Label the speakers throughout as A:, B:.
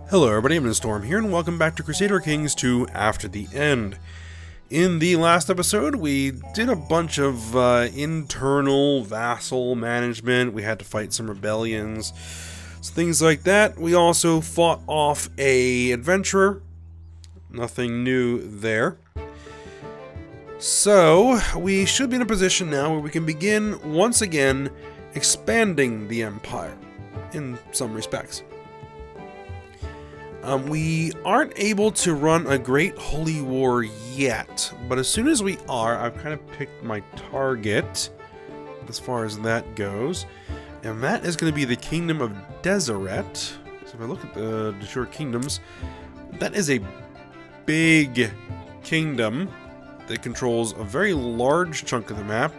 A: Hello everybody, I'm Storm here, and welcome back to Crusader Kings II After the End. In the last episode, we did a bunch of internal vassal management. We had to fight some rebellions, things like that. We also fought off a adventurer. Nothing new there. So, we should be in a position now where we can begin, once again, expanding the empire, in some respects. We aren't able to run a great holy war yet, but as soon as we are, I've kind of picked my target as far as that goes, and that is going to be the Kingdom of Deseret. So if I look at the de jure kingdoms, that is a big kingdom that controls a very large chunk of the map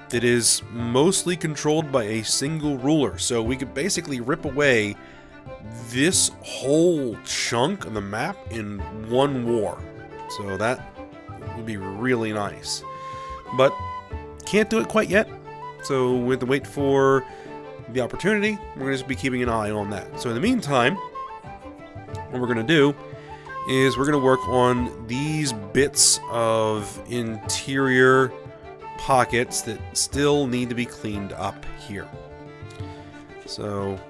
A: that is mostly controlled by a single ruler. So we could basically rip away this whole chunk of the map in one war. So that would be really nice. But can't do it quite yet. So we have to wait for the opportunity. We're going to just be keeping an eye on that. So in the meantime, what we're going to do is we're going to work on these bits of interior pockets that still need to be cleaned up here. So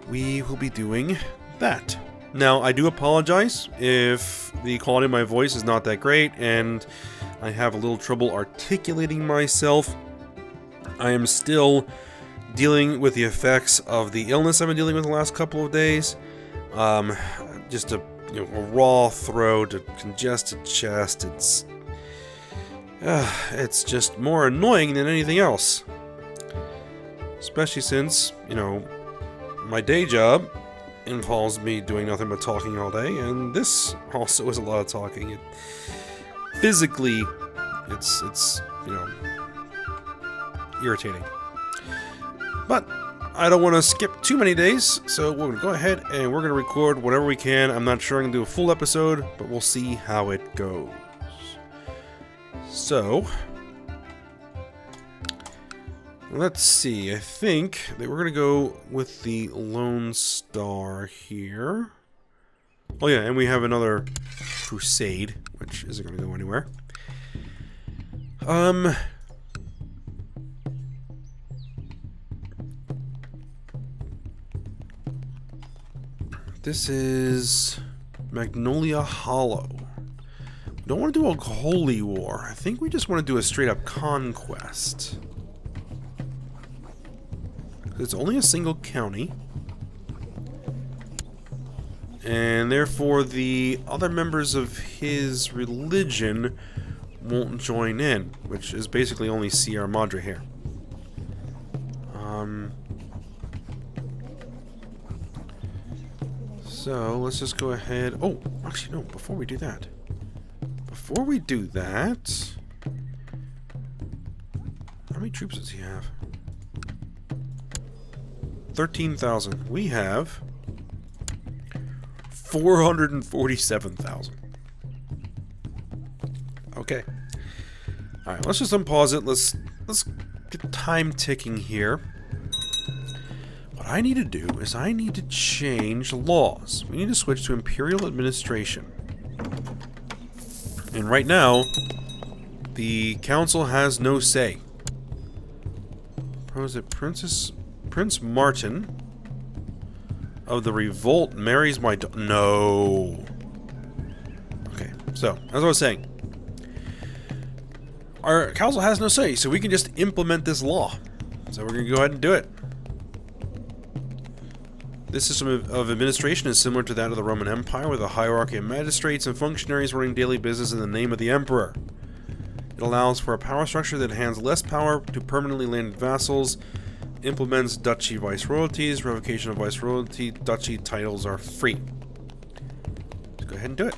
A: we will be doing that. Now, I do apologize if the quality of my voice is not that great and I have a little trouble articulating myself. I am still dealing with the effects of the illness I've been dealing with the last couple of days. Just a raw throat, a congested chest. It's just more annoying than anything else. Especially since, my day job involves me doing nothing but talking all day, and this also is a lot of talking. Physically, it's irritating. But I don't want to skip too many days, so we're going to go ahead and we're going to record whatever we can. I'm not sure I'm going to do a full episode, but we'll see how it goes. So let's see, I think that we're going to go with the Lone Star here. Oh yeah, and we have another Crusade, which isn't going to go anywhere. This is Magnolia Hollow. We don't want to do a holy war. I think we just want to do a straight up conquest. It's only a single county, and therefore the other members of his religion won't join in, which is basically only Sierra Madre here. So let's just go ahead. Oh, actually no, before we do that, how many troops does he have? 13,000. We have 447,000. Okay. Alright, let's just unpause it. Let's get time ticking here. What I need to do is I need to change laws. We need to switch to Imperial Administration. And right now, the Council has no say. How is it? Prince Martin of the Revolt marries my daughter. No. Okay, so, as I was saying, our council has no say, so we can just implement this law. So we're going to go ahead and do it. This system of administration is similar to that of the Roman Empire, with a hierarchy of magistrates and functionaries running daily business in the name of the emperor. It allows for a power structure that hands less power to permanently landed vassals, implements duchy viceroyalties, revocation of viceroyalty, duchy titles are free. Let's go ahead and do it.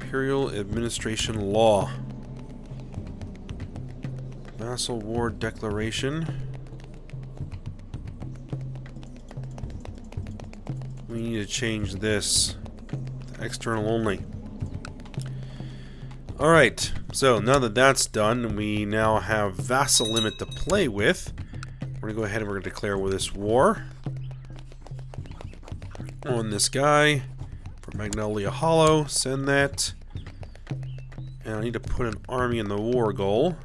A: Imperial Administration Law. Vassal War Declaration. We need to change this to external only. Alright, so now that that's done, we now have vassal limit to play with. We're going to go ahead and we're going to declare this war on this guy for Magnolia Hollow. Send that. And I need to put an army in the war goal.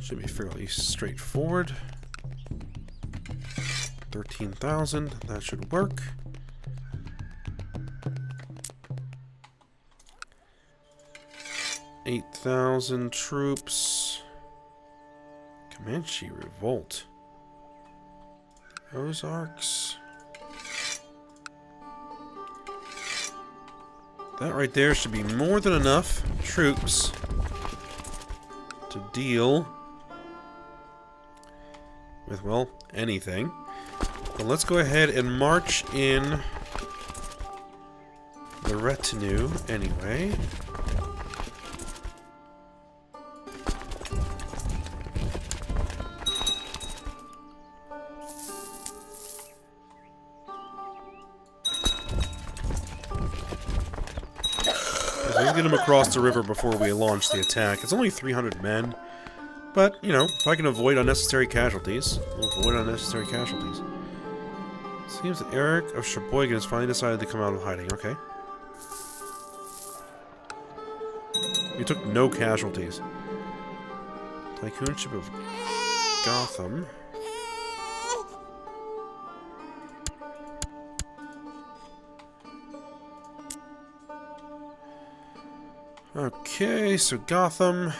A: Should be fairly straightforward. 13,000. That should work. $8,000 troops. Comanche Revolt. Ozarks. That right there should be more than enough troops to deal with, well, anything. But let's go ahead and march in the retinue anyway. Let's get him across the river before we launch the attack. It's only 300 men, but, you know, if I can avoid unnecessary casualties, we'll avoid unnecessary casualties. Seems that Eric of Sheboygan has finally decided to come out of hiding. Okay. We took no casualties. Tycoonship of Gotham. Okay, so Gotham.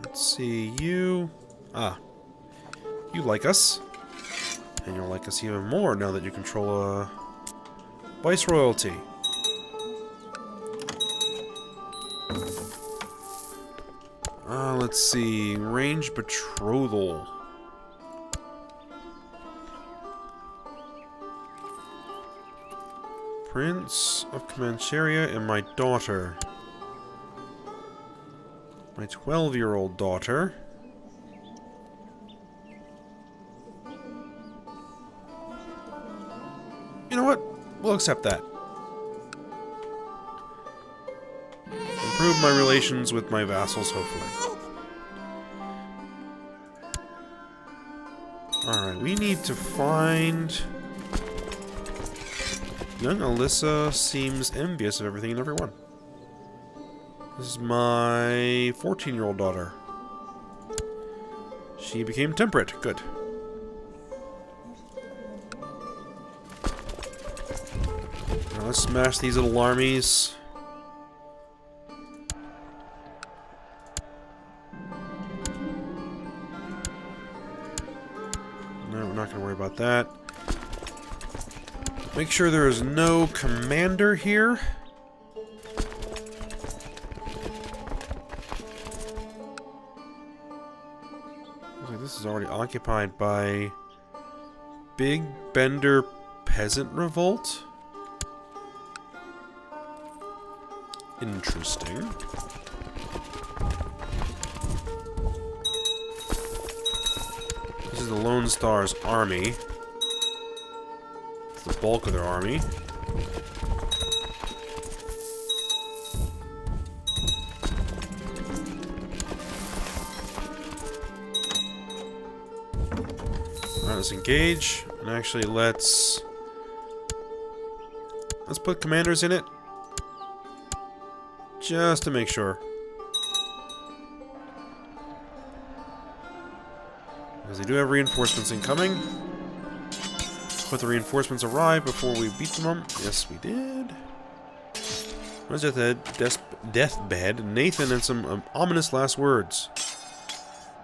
A: Let's see, you. Ah. You like us. And you'll like us even more now that you control a viceroyalty. Let's see. Range betrothal. Prince of Comancheria and my daughter. My 12-year-old daughter. You know what? We'll accept that. Improve my relations with my vassals, hopefully. Alright, we need to find... Young Alyssa seems envious of everything and everyone. This is my 14-year-old daughter. She became temperate. Good. Now let's smash these little armies. No, we're not going to worry about that. Make sure there is no commander here. This is already occupied by Big Bender Peasant Revolt. Interesting. This is the Lone Star's army. It's the bulk of their army. Let's engage, and actually let's put commanders in it, just to make sure. Because they do have reinforcements incoming. But the reinforcements arrive before we beat them. Yes, we did. Was at the deathbed, Nathan had some ominous last words.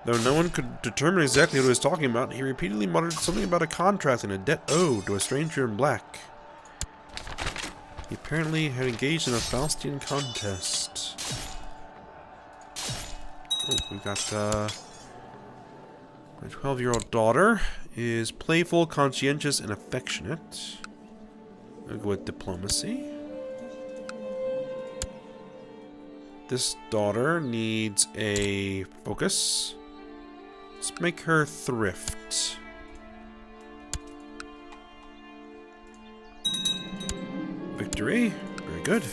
A: Though no one could determine exactly what he was talking about, he repeatedly muttered something about a contract and a debt owed to a stranger in black. He apparently had engaged in a Faustian contest. Oh, we got, my 12-year-old daughter is playful, conscientious, and affectionate. I'll go with diplomacy. This daughter needs a focus. Let's make her thrift. Victory. Very good.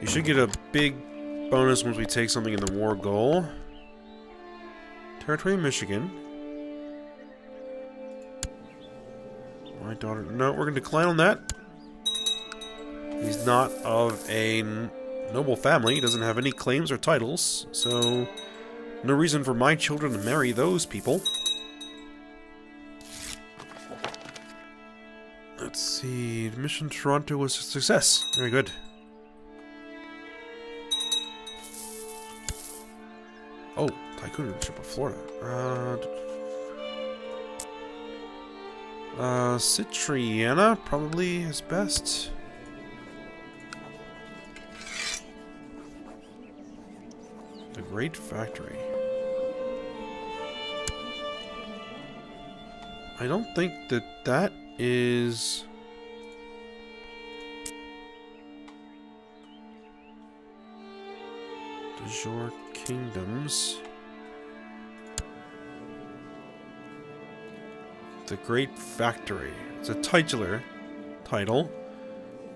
A: You should get a big bonus once we take something in the war goal. Territory of Michigan. My daughter... No, we're going to decline on that. He's not of a noble family. He doesn't have any claims or titles. So, no reason for my children to marry those people. Let's see. Mission Toronto was a success. Very good. Oh, Tycoonship of Florida. Citriana probably is best. The Great Factory. I don't think that is... De jure Kingdoms. The Great Factory. It's a titular title.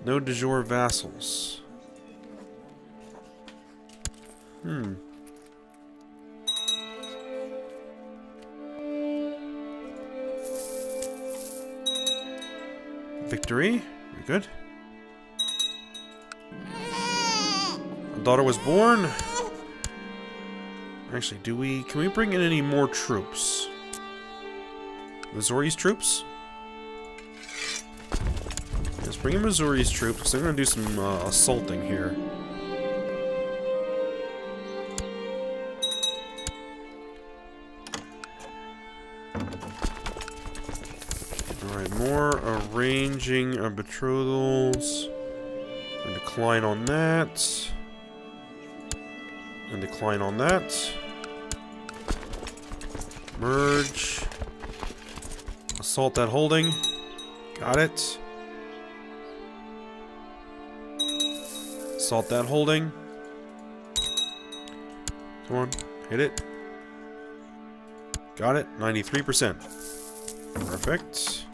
A: No de jure vassals. Victory. Very good. A daughter was born. Actually, can we bring in any more troops? Missouri's troops? Let's bring in Missouri's troops, because they're going to do some assaulting here. Alright, more arranging of betrothals. And decline on that. And decline on that. Merge. Assault that holding. Got it. Assault that holding. Come on. Hit it. Got it. 93%. Perfect.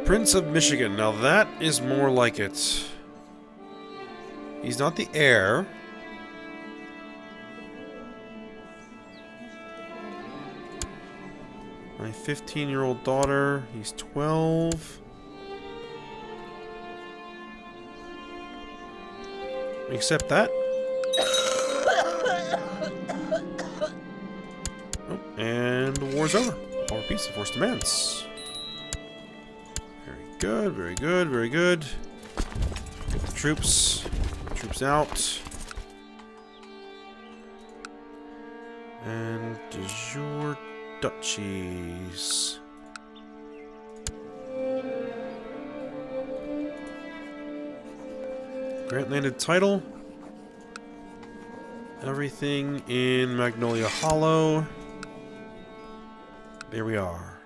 A: Prince of Michigan. Now that is more like it. He's not the heir. My 15-year-old daughter, he's 12. Accept that. Oh, and the war's over. Power peace, the force demands. Very good, very good, very good. Get the troops. Troops out. And de jure duchies. Grant landed title. Everything in Magnolia Hollow. There we are.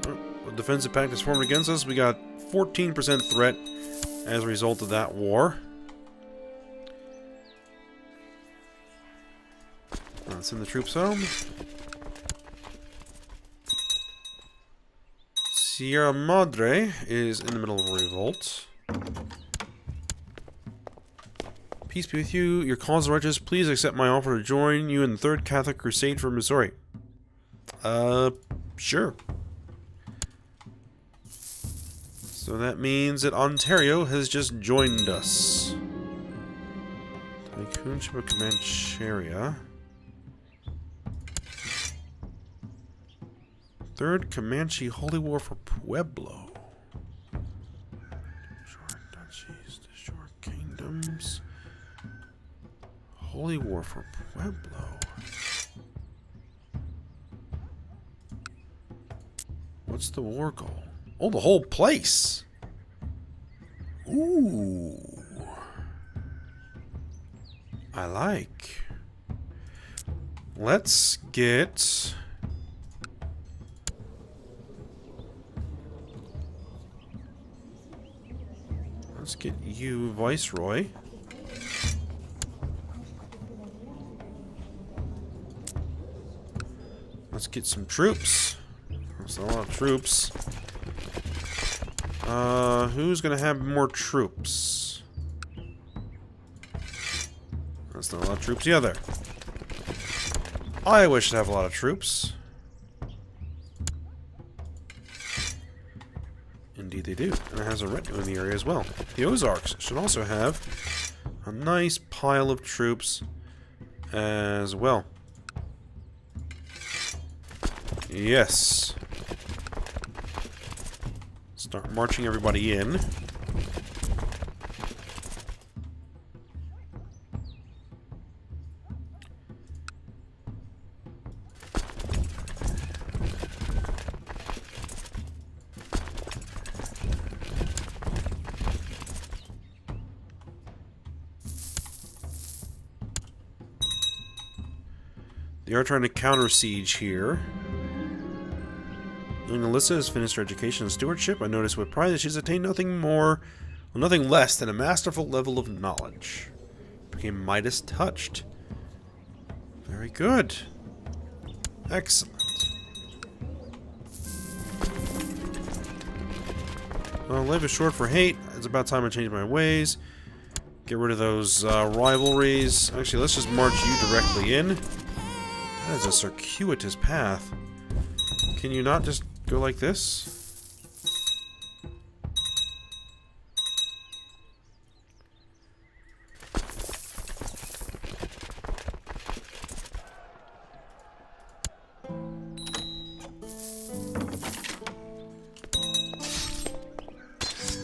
A: Oh, a defensive pact is formed against us. We got 14% threat as a result of that war. Let's send the troops home. Sierra Madre is in the middle of a revolt. Peace be with you. Your cause is righteous. Please accept my offer to join you in the Third Catholic Crusade for Missouri. Sure. So that means that Ontario has just joined us. Tycoonship of Comancheria. Third Comanche Holy War for Pueblo. Shore duchies, the shore kingdoms. Holy War for Pueblo. What's the war goal? Oh, the whole place. Ooh. I like. Let's get... Let's get you Viceroy. Let's get some troops. There's a lot of troops. Who's gonna have more troops? That's not a lot of troops. Yeah, there. I wish to have a lot of troops. Indeed they do. And it has a retinue in the area as well. The Ozarks should also have a nice pile of troops as well. Yes. Start marching everybody in. They are trying to counter siege here. When Alyssa has finished her education and stewardship, I notice with pride that she's attained nothing more, well, nothing less than a masterful level of knowledge. Became Midas touched. Very good. Excellent. Well, life is short for hate. It's about time I change my ways. Get rid of those rivalries. Actually, let's just march you directly in. That is a circuitous path. Can you not just go like this?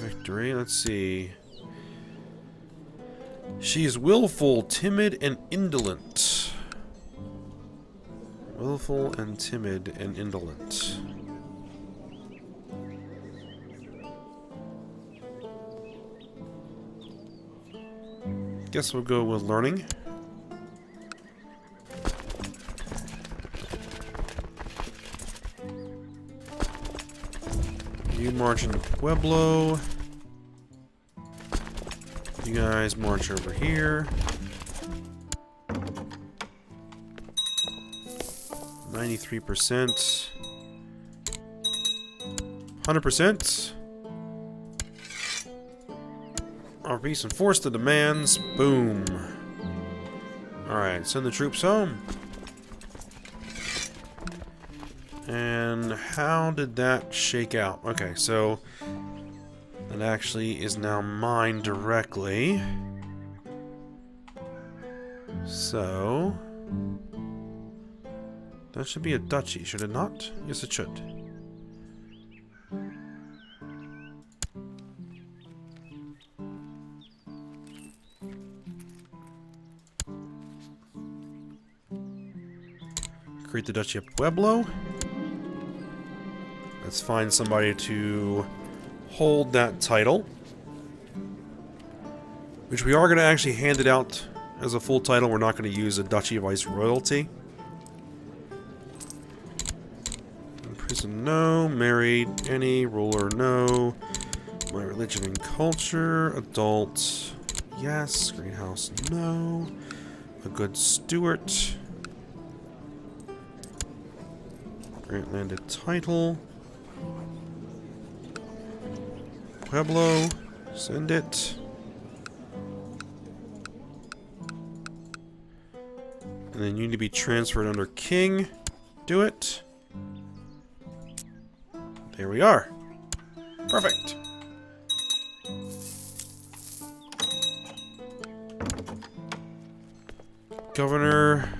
A: Victory, let's see. She is willful, timid, and indolent. Willful and timid and indolent. Guess we'll go with learning. You march into Pueblo. You guys march over here. 93%. 100%. Our peace enforce the demands. Boom. Alright, send the troops home. And how did that shake out? Okay, so that actually is now mine directly. So that should be a duchy, should it not? Yes, it should. Create the Duchy of Pueblo. Let's find somebody to hold that title. Which we are going to actually hand it out as a full title. We're not going to use a Duchy of Viceroyalty. Prison, no. Married, any. Ruler, no. My religion and culture. Adult, yes. Greenhouse, no. A good steward. Grant landed title. Pueblo, send it. And then you need to be transferred under king. Do it. There we are. Perfect. Governor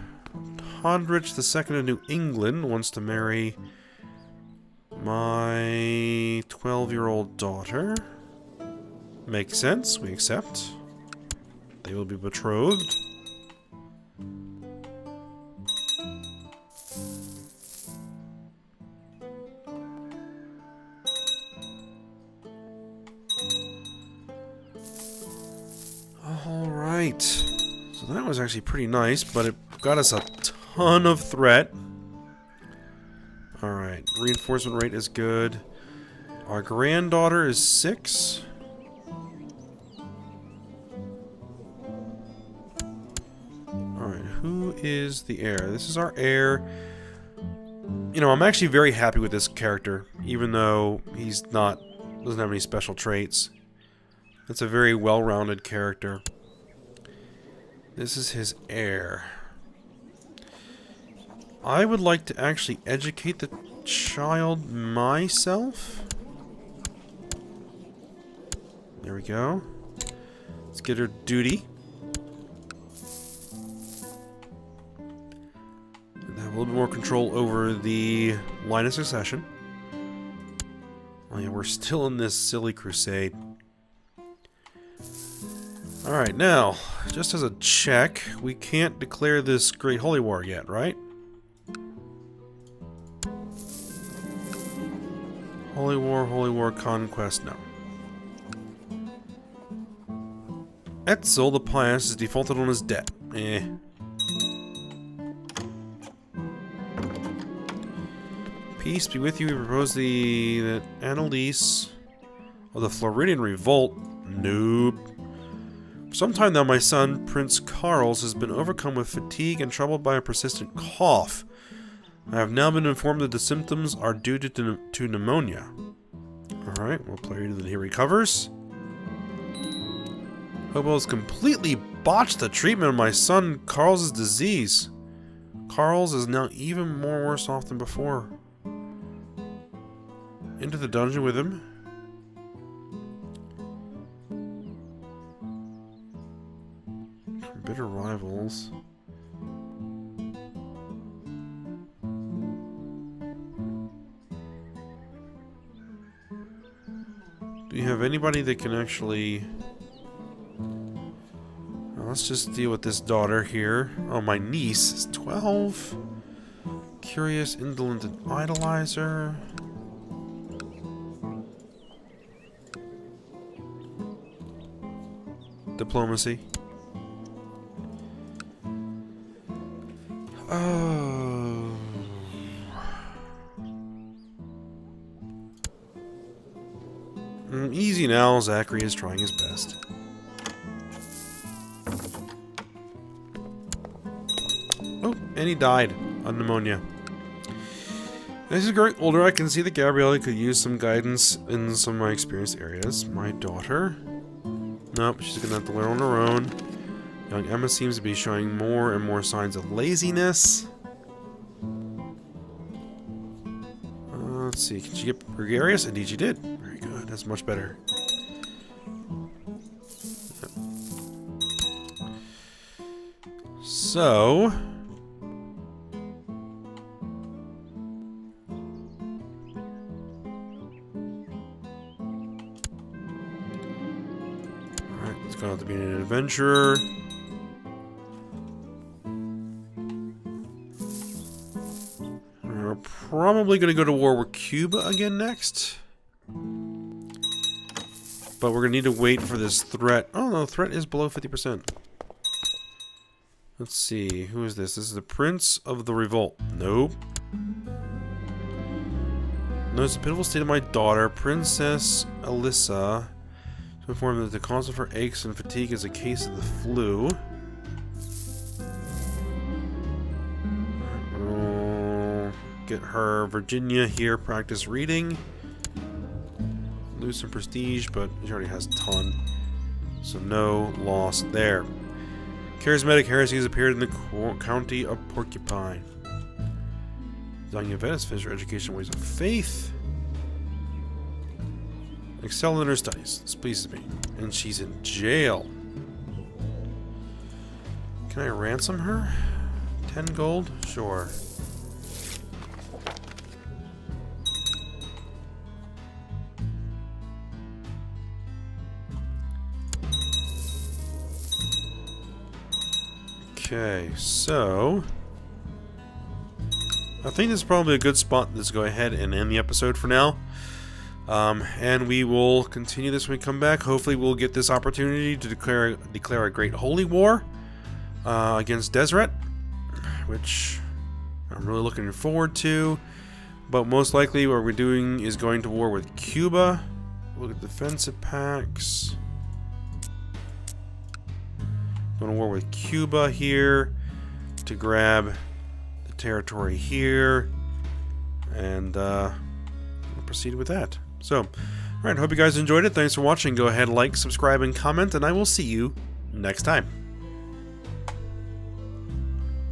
A: Hondrich II of New England wants to marry my 12-year-old daughter. Makes sense. We accept. They will be betrothed. Alright. So that was actually pretty nice, but it got us a ton of threat. Alright, reinforcement rate is good. Our granddaughter is 6. Alright, who is the heir? This is our heir. You know, I'm actually very happy with this character, even though he's not Doesn't have any special traits. It's a very well-rounded character. This is his heir. I would like to actually educate the child myself. There we go. Let's get her duty. And have a little bit more control over the line of succession. Oh yeah, we're still in this silly crusade. Alright, now, just as a check, we can't declare this Great Holy War yet, right? Holy War, Conquest, no. Etzel the Pious is defaulted on his debt. Peace be with you. We propose the Annalise of the Floridian Revolt. Nope. For some time now, my son, Prince Carls, has been overcome with fatigue and troubled by a persistent cough. I have now been informed that the symptoms are due to pneumonia. Alright, we'll play until he recovers. Hobo has completely botched the treatment of my son Carl's disease. Carl's is now even more worse off than before. Into the dungeon with him. Bitter rivals. Do you have anybody that can actually... Well, let's just deal with this daughter here. Oh, my niece is 12. Curious, indolent, and idolizer. Diplomacy. Oh. Easy now. Zachary is trying his best. Oh, and he died of pneumonia. As he's growing older, I can see that Gabriella could use some guidance in some of my experienced areas. My daughter. Nope, she's gonna have to learn on her own. Young Emma seems to be showing more and more signs of laziness. Let's see, can she get gregarious? Indeed she did. Very good, that's much better. Yep. So... Alright, it's gonna have to be an adventurer. We're probably going to go to war with Cuba again next. But we're going to need to wait for this threat. Oh no, the threat is below 50%. Let's see, who is this? This is the Prince of the Revolt. Nope. Notice the pitiful state of my daughter, Princess Alyssa. To inform that the cause of her aches and fatigue is a case of the flu. Get her Virginia here, practice reading. Lose some prestige, but she already has a ton. So no loss there. Charismatic heresies appeared in the county of Porcupine. Young Yvette has finished her education in ways of faith. Excel in her studies. This pleases me. And she's in jail. Can I ransom her? 10 gold? Sure. Okay, so I think this is probably a good spot. Let's go ahead and end the episode for now. And we will continue this when we come back. Hopefully we'll get this opportunity to declare a great holy war against Deseret, which I'm really looking forward to. But most likely what we're doing is going to war with Cuba. Look at defensive packs. Going to war with Cuba here to grab the territory here, and we'll proceed with that. So, Alright, hope you guys enjoyed it. Thanks for watching. Go ahead, like, subscribe, and comment, and I will see you next time.